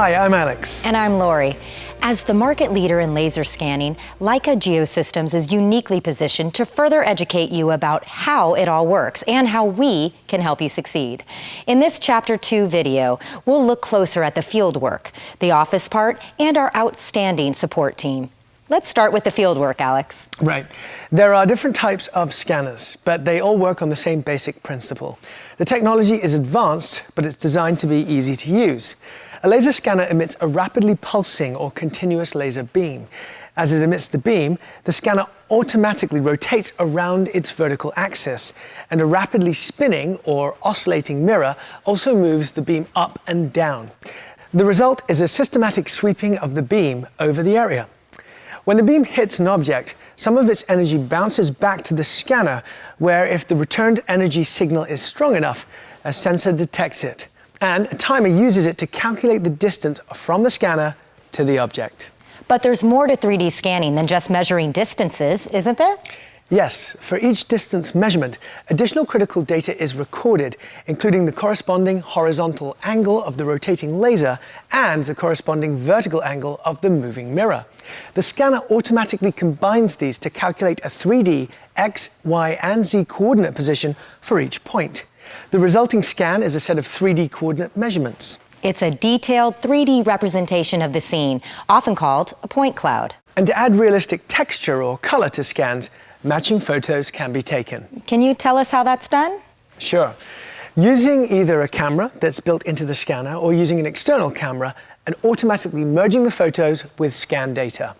Hi, I'm Alex. And I'm Lori. As the market leader in laser scanning, Leica Geosystems is uniquely positioned to further educate you about how it all works and how we can help you succeed. In this Chapter 2 video, we'll look closer at the field work, the office part, and our outstanding support team. Let's start with the field work, Alex. Right. There are different types of scanners, but they all work on the same basic principle. The technology is advanced, but it's designed to be easy to use. A laser scanner emits a rapidly pulsing or continuous laser beam. As it emits the beam, the scanner automatically rotates around its vertical axis, and a rapidly spinning or oscillating mirror also moves the beam up and down. The result is a systematic sweeping of the beam over the area. When the beam hits an object, some of its energy bounces back to the scanner, where if the returned energy signal is strong enough, a sensor detects it, and a timer uses it to calculate the distance from the scanner to the object. But there's more to 3D scanning than just measuring distances, isn't there? Yes, for each distance measurement, additional critical data is recorded, including the corresponding horizontal angle of the rotating laser and the corresponding vertical angle of the moving mirror. The scanner automatically combines these to calculate a 3D X, Y, and Z coordinate position for each point. The resulting scan is a set of 3D coordinate measurements. It's a detailed 3D representation of the scene, often called a point cloud. And to add realistic texture or color to scans, matching photos can be taken. Can you tell us how that's done? Sure. Using either a camera that's built into the scanner or using an external camera and automatically merging the photos with scan data.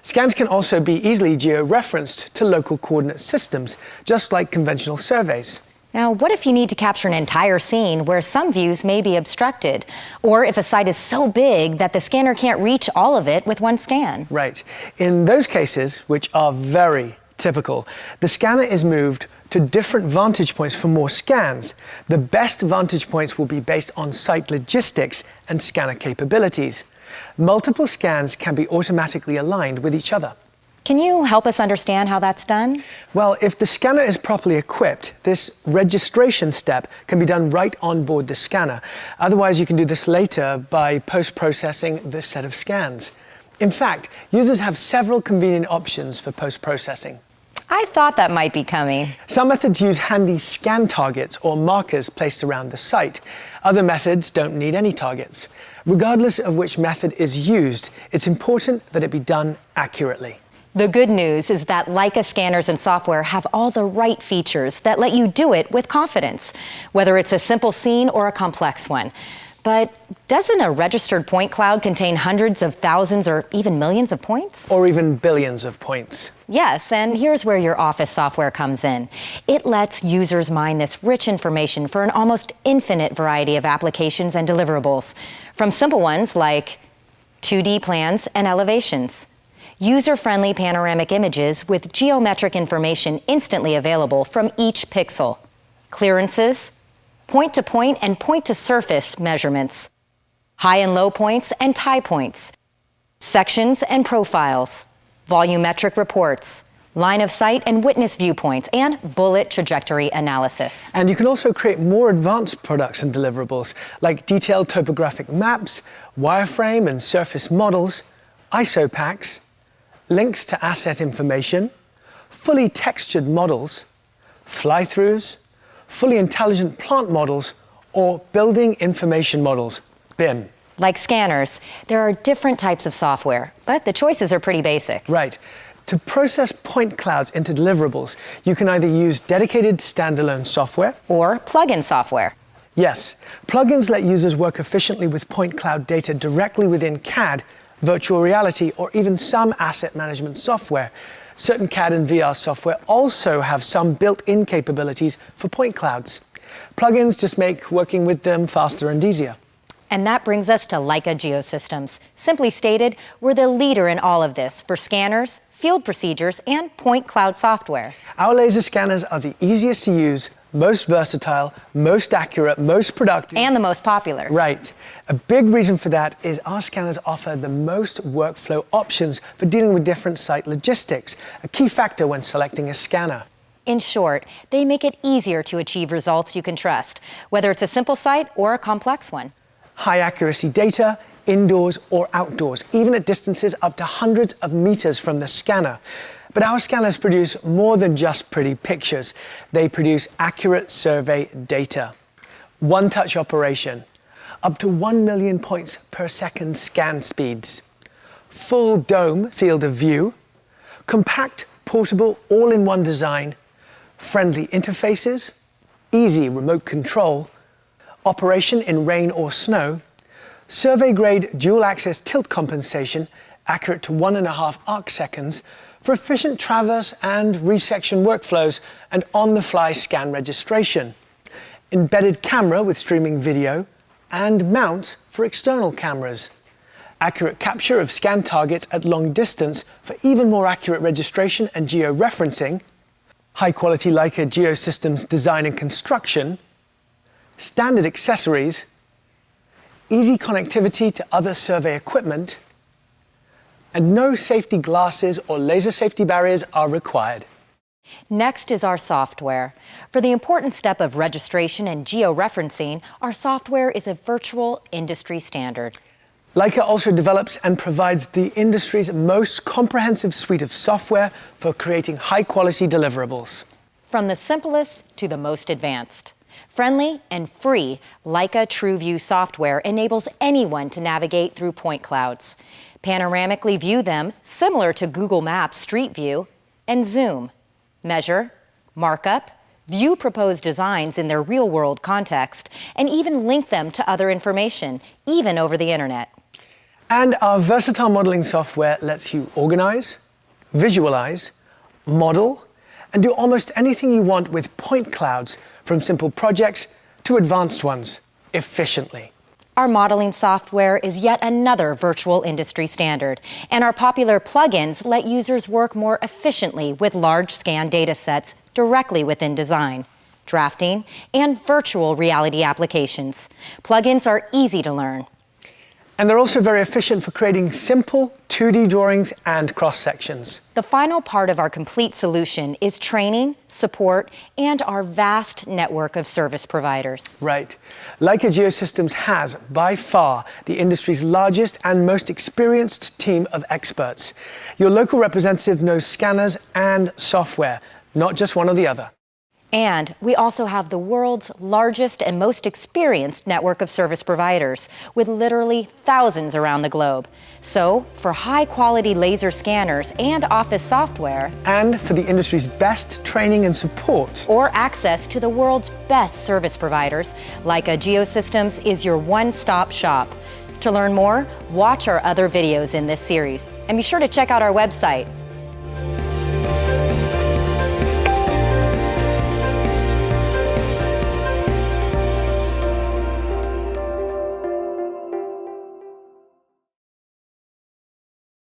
Scans can also be easily geo-referenced to local coordinate systems, just like conventional surveys. Now, what if you need to capture an entire scene where some views may be obstructed? Or if a site is so big that the scanner can't reach all of it with one scan? Right. In those cases, which are very typical, the scanner is moved to different vantage points for more scans. The best vantage points will be based on site logistics and scanner capabilities. Multiple scans can be automatically aligned with each other. Can you help us understand how that's done? Well, if the scanner is properly equipped, this registration step can be done right on board the scanner. Otherwise, you can do this later by post-processing the set of scans. In fact, users have several convenient options for post-processing. I thought that might be coming. Some methods use handy scan targets or markers placed around the site. Other methods don't need any targets. Regardless of which method is used, it's important that it be done accurately. The good news is that Leica scanners and software have all the right features that let you do it with confidence, whether it's a simple scene or a complex one. But doesn't a registered point cloud contain hundreds of thousands or even millions of points? Or even billions of points. Yes, and here's where your office software comes in. It lets users mine this rich information for an almost infinite variety of applications and deliverables, from simple ones like 2D plans and elevations, user-friendly panoramic images with geometric information instantly available from each pixel, clearances, point-to-point and point-to-surface measurements, high and low points and tie points, sections and profiles, volumetric reports, line of sight and witness viewpoints, and bullet trajectory analysis. And you can also create more advanced products and deliverables, like detailed topographic maps, wireframe and surface models, ISO packs, links to asset information, fully textured models, fly-throughs, fully intelligent plant models, or building information models, BIM. Like scanners, there are different types of software, but the choices are pretty basic. Right. To process point clouds into deliverables, you can either use dedicated standalone software or plug-in software. Yes, plugins let users work efficiently with point cloud data directly within CAD, virtual reality, or even some asset management software. Certain CAD and VR software also have some built-in capabilities for point clouds. Plugins just make working with them faster and easier. And that brings us to Leica Geosystems. Simply stated, we're the leader in all of this for scanners, field procedures, and point cloud software. Our laser scanners are the easiest to use, most versatile, most accurate, most productive. And the most popular. Right. A big reason for that is our scanners offer the most workflow options for dealing with different site logistics, a key factor when selecting a scanner. In short, they make it easier to achieve results you can trust, whether it's a simple site or a complex one. High accuracy data, indoors or outdoors, even at distances up to hundreds of meters from the scanner. But our scanners produce more than just pretty pictures. They produce accurate survey data. One-touch operation, up to 1 million points per second scan speeds, full dome field of view, compact, portable, all-in-one design, friendly interfaces, easy remote control, operation in rain or snow, survey-grade dual-axis tilt compensation, accurate to 1.5 arc seconds, for efficient traverse and resection workflows and on-the-fly scan registration, embedded camera with streaming video, and mount for external cameras, accurate capture of scan targets at long distance for even more accurate registration and georeferencing, high-quality Leica Geosystems design and construction, standard accessories, easy connectivity to other survey equipment, and no safety glasses or laser safety barriers are required. Next is our software. For the important step of registration and georeferencing, our software is a virtual industry standard. Leica also develops and provides the industry's most comprehensive suite of software for creating high-quality deliverables. From the simplest to the most advanced. Friendly and free, Leica TrueView software enables anyone to navigate through point clouds, panoramically view them similar to Google Maps Street View, and zoom, measure, markup, view proposed designs in their real-world context, and even link them to other information, even over the internet. And our versatile modeling software lets you organize, visualize, model, and do almost anything you want with point clouds, from simple projects to advanced ones, efficiently. Our modeling software is yet another virtual industry standard, and our popular plugins let users work more efficiently with large scan data sets directly within design, drafting, and virtual reality applications. Plugins are easy to learn. And they're also very efficient for creating simple 2D drawings and cross-sections. The final part of our complete solution is training, support, and our vast network of service providers. Right. Leica Geosystems has, by far, the industry's largest and most experienced team of experts. Your local representative knows scanners and software, not just one or the other. And we also have the world's largest and most experienced network of service providers, with literally thousands around the globe. So, for high-quality laser scanners and office software, And for the industry's best training and support, or access to the world's best service providers, Leica Geosystems is your one-stop shop. To learn more, watch our other videos in this series. And be sure to check out our website,